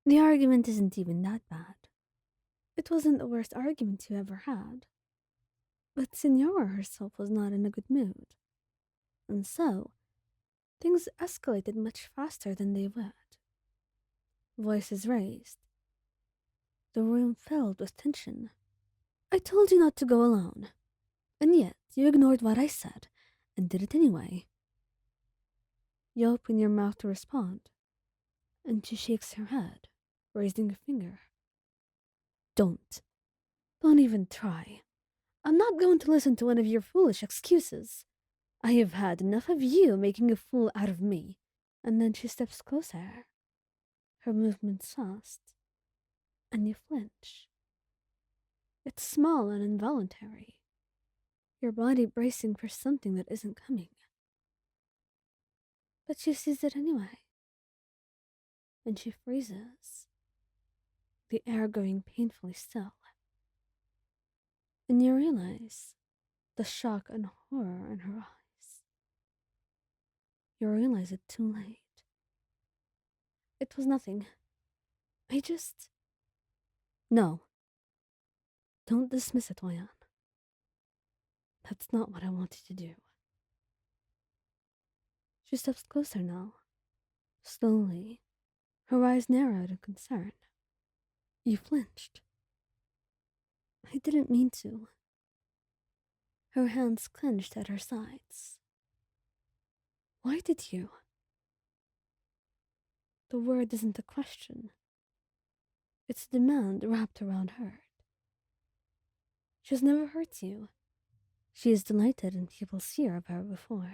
The argument isn't even that bad. It wasn't the worst argument you ever had. But Signora herself was not in a good mood, and so things escalated much faster than they would. Voices raised, the room filled with tension. I told you not to go alone, and yet you ignored what I said and did it anyway. You open your mouth to respond, and she shakes her head, raising a finger. Don't. Don't even try. I'm not going to listen to one of your foolish excuses. I have had enough of you making a fool out of me. And then she steps closer, her movements fast, and you flinch. It's small and involuntary, your body bracing for something that isn't coming. But she sees it anyway, and she freezes, the air going painfully still. And you realize the shock and horror in her eyes. You realize it too late. It was nothing. I just. No. Don't dismiss it, Wayan. That's not what I wanted to do. She steps closer now, slowly, her eyes narrowed in concern. You flinched. I didn't mean to. Her hands clenched at her sides. Why did you? The word isn't a question. It's a demand wrapped around hurt. She's never hurt you. She is delighted in people's fear of her before.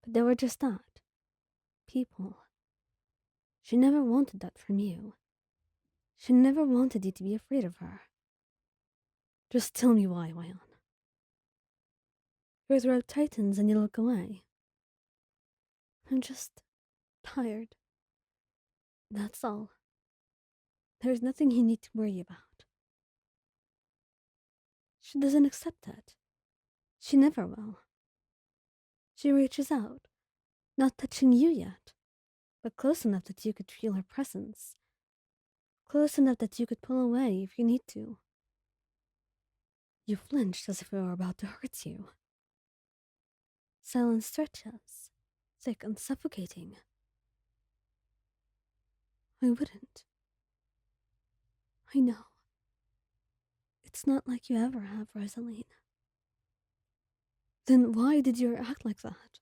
But they were just that. People. She never wanted that from you. She never wanted you to be afraid of her. Just tell me why, Wayan. Your throat tightens and you look away. I'm just tired. That's all. There's nothing you need to worry about. She doesn't accept that. She never will. She reaches out, not touching you yet, but close enough that you could feel her presence. Close enough that you could pull away if you need to. You flinched as if it were about to hurt you. Silence stretches, thick and suffocating. I wouldn't. I know. It's not like you ever have, Rosaline. Then why did you act like that?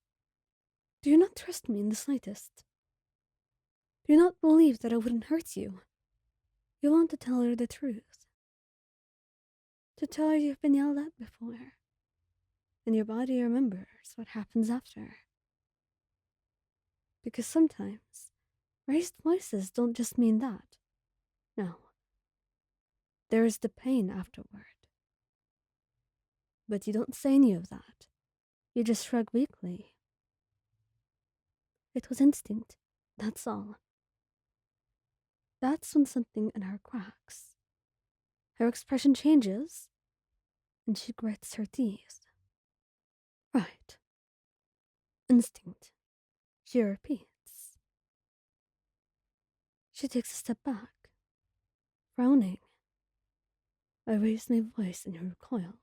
Do you not trust me in the slightest? Do you not believe that I wouldn't hurt you? You want to tell her the truth. To tell her you've been yelled at before. And your body remembers what happens after. Because sometimes, raised voices don't just mean that. No. There is the pain afterward. But you don't say any of that. You just shrug weakly. It was instinct, that's all. That's when something in her cracks. Her expression changes, and she grits her teeth. Right. Instinct. She repeats. She takes a step back, frowning. I raise my voice in her recoil.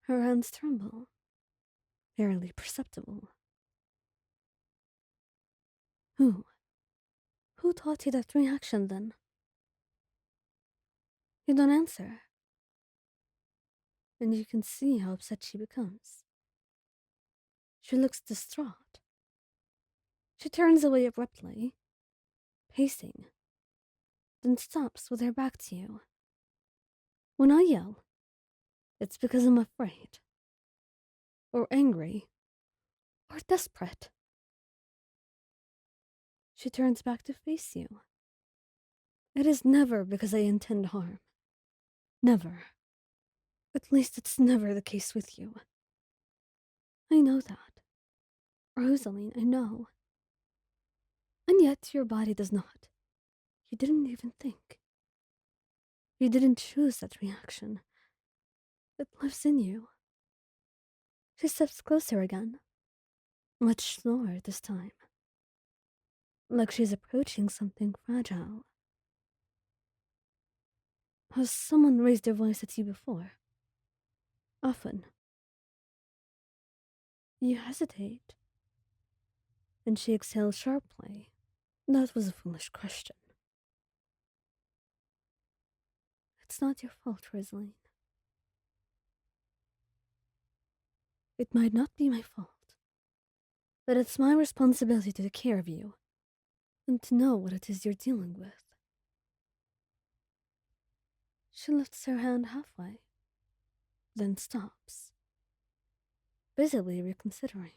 Her hands tremble, barely perceptible. Who? Who taught you that reaction then? You don't answer. And you can see how upset she becomes. She looks distraught. She turns away abruptly, pacing, then stops with her back to you. When I yell, it's because I'm afraid, or angry, or desperate. She turns back to face you. It is never because I intend harm. Never. At least it's never the case with you. I know that. Rosaline, I know. And yet your body does not. You didn't even think. You didn't choose that reaction. It lives in you. She steps closer again, much slower this time. like she's approaching something fragile. Has someone raised their voice at you before? Often. You hesitate, and she exhales sharply. That was a foolish question. It's not your fault, Rosaline. It might not be my fault, but it's my responsibility to take care of you and to know what it is you're dealing with. She lifts her hand halfway, then stops, visibly reconsidering.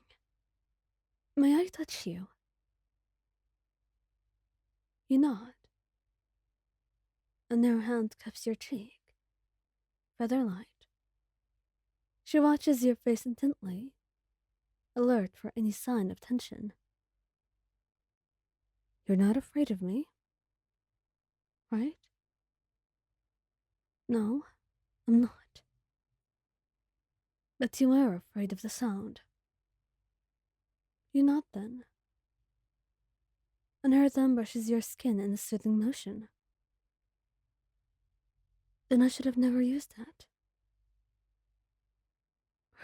May I touch you? You nod, and her hand cups your cheek, feather light. She watches your face intently, alert for any sign of tension. You're not afraid of me, right? No, I'm not. But you are afraid of the sound. You nod then, and her thumb brushes your skin in a soothing motion. Then I should have never used that.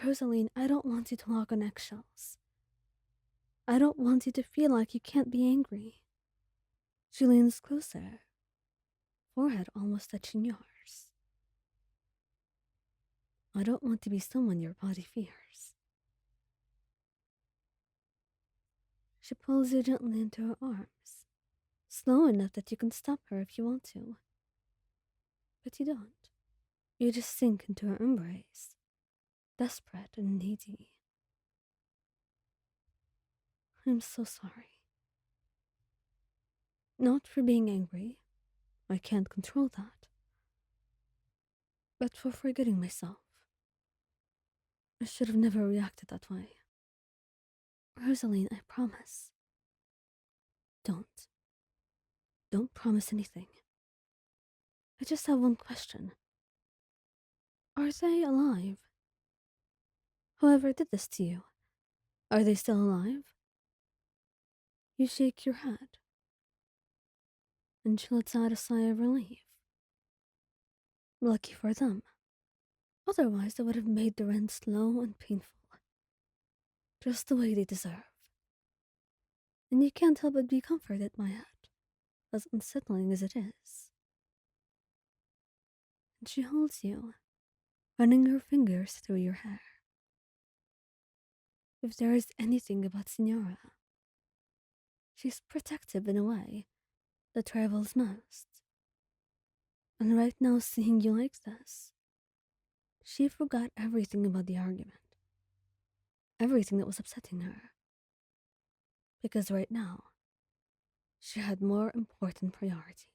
Rosaline, I don't want you to walk on eggshells. I don't want you to feel like you can't be angry. She leans closer, forehead almost touching yours. I don't want to be someone your body fears. She pulls you gently into her arms, slow enough that you can stop her if you want to. But you don't. You just sink into her embrace, desperate and needy. I'm so sorry. Not for being angry. I can't control that. But for forgetting myself. I should have never reacted that way. Rosaline, I promise. Don't. Don't promise anything. I just have one question. Are they alive? Whoever did this to you, are they still alive? You shake your head, and she lets out a sigh of relief. Lucky for them. Otherwise, they would have made the rent slow and painful. Just the way they deserve. And you can't help but be comforted by it, as unsettling as it is. And she holds you, running her fingers through your hair. If there is anything about Signora, she's protective in a way that rivals most. And right now, seeing you like this, she forgot everything about the argument. Everything that was upsetting her. Because right now, she had more important priorities.